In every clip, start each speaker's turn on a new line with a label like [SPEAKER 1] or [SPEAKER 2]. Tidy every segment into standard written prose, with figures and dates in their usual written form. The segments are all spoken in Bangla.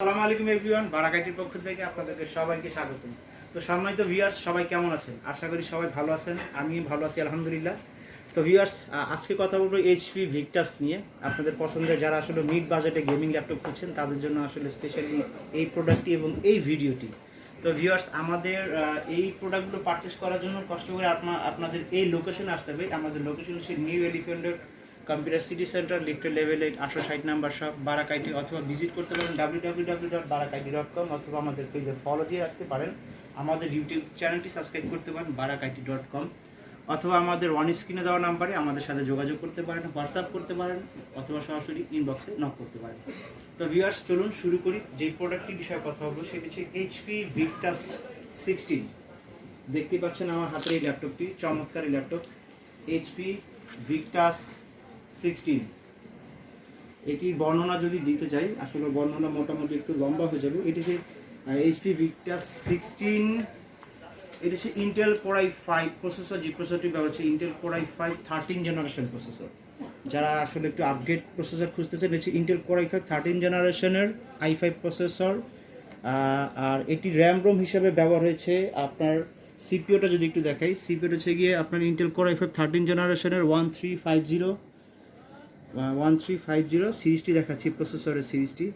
[SPEAKER 1] আসসালামু আলাইকুম এভরিওয়ান, বারাকাইটির পক্ষ থেকে আপনাদেরকে সবাইকে স্বাগতম। তো সম্মানিত ভিউয়ার্স, সবাই কেমন আছেন? আশা করি সবাই ভালো আছেন। আমি ভালো আছি আলহামদুলিল্লাহ। তো ভিউয়ার্স, আজকে কথা বলবো এইচপি ভিক্টাস নিয়ে। আপনাদের পছন্দের যারা আসলে মিড বাজেটে গেমিং ল্যাপটপ খুঁজছেন তাদের জন্য আসলে স্পেশালি এই প্রোডাক্টটি এবং এই ভিডিওটি। তো ভিউয়ার্স, আমাদের এই প্রোডাক্টগুলো পারচেস করার জন্য কষ্ট করে আপনাদের এই লোকেশনে আসতে হবে। আমাদের লোকেশন হচ্ছে new elephant road, computer city centre, লিফটের লেভেল 8, 860 নাম্বার শপ, বারাকাইটি, অথবা ভিজিট করতে পারেন www.barakaiti.com, অথবা আমাদের পেজে ফলো দিয়ে রাখতে পারেন। আমাদের ইউটিউব চ্যানেলটি সাবস্ক্রাইব করতে পারেন barakaiti.com, অথবা আমাদের ওয়ান স্ক্রিনে দেওয়া নাম্বারে আমাদের সাথে যোগাযোগ করতে পারেন, হোয়াটসঅ্যাপ করতে পারেন, অথবা সরাসরি ইনবক্সে নক করতে পারেন। তো ভিউয়ার্স, চলুন শুরু করি। যে প্রোডাক্টটির বিষয়ে কথা বলবো সেটি হচ্ছে এইচপি ভিক্টাস 16। দেখতে পাচ্ছেন আমার হাতের এই ল্যাপটপটি, চমৎকার এই ল্যাপটপ এইচপি ভিক্টাস 16। এটির বর্ণনা যদি দিতে চাই, আসলে বর্ণনা মোটামুটি একটু লম্বা হয়ে যাবে। এটি হচ্ছে এইচপি ভিক্টাস 16। এটি হচ্ছে ইন্টেল কোর i5 প্রসেসর। যে প্রসেসরটি ব্যবহার হচ্ছে Intel core i5 13 generation processor. যারা আসলে একটু আপগ্রেড প্রসেসর খুঁজতেছেন, এটি ইন্টেল কোর i5 13 জেনারেশনের i5 প্রসেসর। আর এটি র্যাম রোম হিসেবে ব্যবহার হয়েছে আপনার সিপিওটা যদি একটু দেখাই, সিপিওটা হচ্ছে গিয়ে আপনার ইন্টেল কোর i5 13 জেনারেশনের 1350 সিরিজটি দেখাচ্ছি, প্রসেসরের সিরিজটি।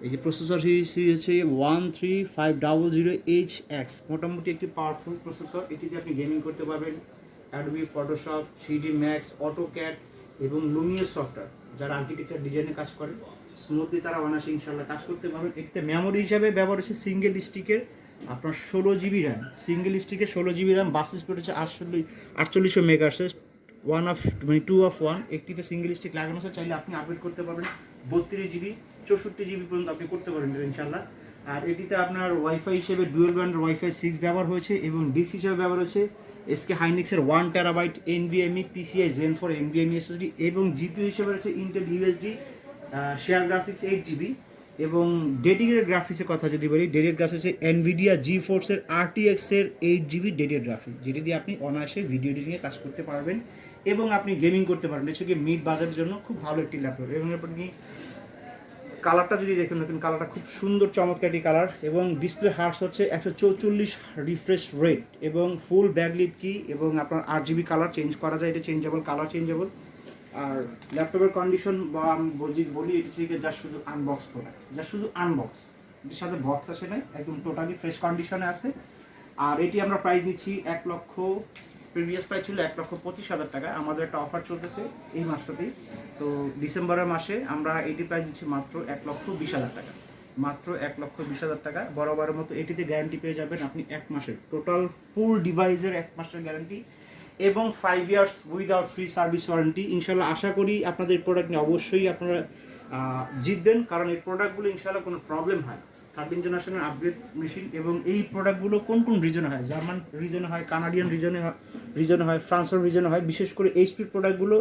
[SPEAKER 1] এই যে প্রসেসর সিরিজ হচ্ছে 13500HX, মোটামুটি একটি পাওয়ারফুল প্রসেসর। এটিতে আপনি গেমিং করতে পারবেন Adobe Photoshop, 3D Max, AutoCAD এবং লুমিয়ার সফটওয়্যার। যারা আর্কিটেকচার ডিজাইনে কাজ করে স্মুথলি তারা অনায়াসে ইনশাল্লাহ কাজ করতে পারবেন। এটিতে মেমোরি হিসাবে ব্যবহার হচ্ছে সিঙ্গেল স্টিকের আপনার 16GB র্যাম, সিঙ্গেল স্টিকের 16GB র্যাম, বাস স্পিড হচ্ছে 4800 মেগাহার্টজ, 2 of 1। একটিতে সিঙ্গেল স্টিক লাগানো আছে, চাইলে আপনি আপগ্রেড করতে পারবেন 32GB 64GB পর্যন্ত আপনি করতে পারবেন ইনশাল্লাহ। আর এটিতে আপনার ওয়াইফাই হিসেবে ডুয়েল ব্যান্ডের ওয়াইফাই 6 ব্যবহার হয়েছে, এবং ডিস্ক হিসেবে ব্যবহার হয়েছে SK হাইনিক্সের 1TB NVMe PCI Gen 4 NVMe SSD, এবং জিপিইউ হিসেবে রয়েছে Intel USD share graphics 8GB। এবং ডেডিকেটেড গ্রাফিক্সের কথা যদি বলি, ডেডিকেটেড গ্রাফিক্সে NVIDIA GeForce-এর RTX-এর 8GB ডেডিকেটেড গ্রাফিক্স, যেটি দিয়ে আপনি অনায়াসে ভিডিও এডিটিংয়ে কাজ করতে পারবেন এবং আপনি গেমিং করতে পারবেন। এটা হচ্ছে মিড বাজারের জন্য খুব ভালো একটি ল্যাপটপ। এবং আপনি কালারটা যদি দেখেন, কালারটা খুব সুন্দর চমৎকার একটি কালার, এবং ডিসপ্লে হার্টস হচ্ছে 144 রিফ্রেশ রেট, এবং ফুল ব্যাকলিট কি, এবং আপনার RGB কালার চেঞ্জ করা যায়, এটা চেঞ্জেবল, কালার চেঞ্জেবল। আর ল্যাপটপের কন্ডিশন বা আমি বলি এটি থেকে যা শুধু আনবক্স প্রোডাক্ট, যা শুধু আনবক্স, এটির সাথে বক্স আসে না, একদম টোটালি ফ্রেশ কন্ডিশনে আছে। আর এটি আমরা প্রাইস দিচ্ছি 1 লক্ষ, প্রিভিয়াস প্রাইস ছিল 1,25,000 টাকা। আমাদের একটা অফার চলতেছে এই মাসটাতেই, তো ডিসেম্বরের মাসে আমরা এটি প্রাইস দিচ্ছি মাত্র 1,20,000 টাকা, মাত্র 1,20,000 টাকা। বরাবরের মতো এটিতে গ্যারান্টি পেয়ে যাবেন আপনি 1 মাসের, টোটাল ফুল ডিভাইসের 1 মাসের গ্যারান্টি, এবং 5 years without free service warranty. ইনশাল্লাহ আশা করি আপনাদের প্রোডাক্ট নিয়ে অবশ্যই আপনারা জিতবেন, কারণ এই প্রোডাক্টগুলো ইনশাল্লাহ কোনো প্রবলেম হয়। 13 জেনারেশনের আপগ্রেড মেশিন, এবং এই প্রোডাক্টগুলো কোন কোন রিজনে হয়, জার্মান রিজনে হয়, কানাডিয়ান রিজনে হয়, ফ্রান্সের রিজনে হয়। বিশেষ করে এইচপি প্রোডাক্টগুলো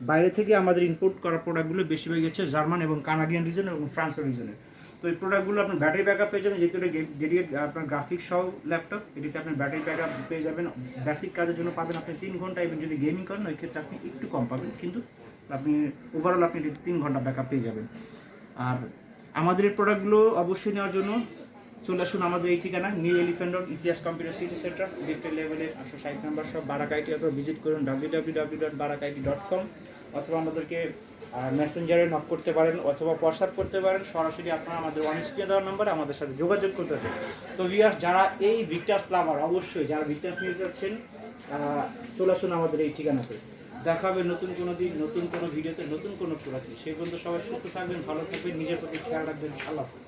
[SPEAKER 1] বাইরে থেকে আমাদের ইম্পোর্ট করা প্রোডাক্টগুলো বেশিরভাগ হচ্ছে জার্মান এবং কানাডিয়ান রিজন এবং ফ্রান্সের রিজনে। তো এই প্রোডাক্টগুলো আপনার ব্যাটারি ব্যাকআপ পেয়ে যাবেন, যেহেতু ডেডিকেট আপনার গ্রাফিক্স সহ ল্যাপটপ, এটিতে আপনি ব্যাটারি ব্যাকআপ পেয়ে যাবেন। বেসিক কাজের জন্য পাবেন আপনি 3 ঘন্টা, এবং যদি গেমিং করেন ওই ক্ষেত্রে আপনি একটু কম পাবেন, কিন্তু আপনি ওভারঅল আপনি 3 ঘন্টা ব্যাকআপ পেয়ে যাবেন। আর আমাদের এই প্রোডাক্টগুলো অবশ্যই নেওয়ার জন্য চলে আসুন আমাদের এই ঠিকানা, new elephant road, ECS computer city centre, লিফটের লেভেলে 860 নাম্বার শপ, বারাকাইটি, অথবা ভিজিট করুন www.barakaiti.com, অথবা আমাদেরকে মেসেঞ্জারে নক করতে পারেন, অথবা হোয়াটসঅ্যাপ করতে পারেন। সরাসরি আপনারা আমাদের ওয়ান স্ক্রিনে দেওয়ার নাম্বারে আমাদের সাথে যোগাযোগ করতে পারেন। তো ভিউয়ার্স, যারা এই ভিক্টাস লাভার, অবশ্যই যারা ভিক্টাস নিয়ে যাচ্ছেন, চলে আসুন আমাদের এই ঠিকানাতে। দেখা হবে নতুন কোনো দিন, নতুন কোনো ভিডিওতে, নতুন কোনো প্রোডাক্ট। সেই পর্যন্ত সবাই সুস্থ থাকবেন, ভালো থাকবেন, নিজের প্রতি খেয়াল রাখবেন। আল্লাহ হাফেজ।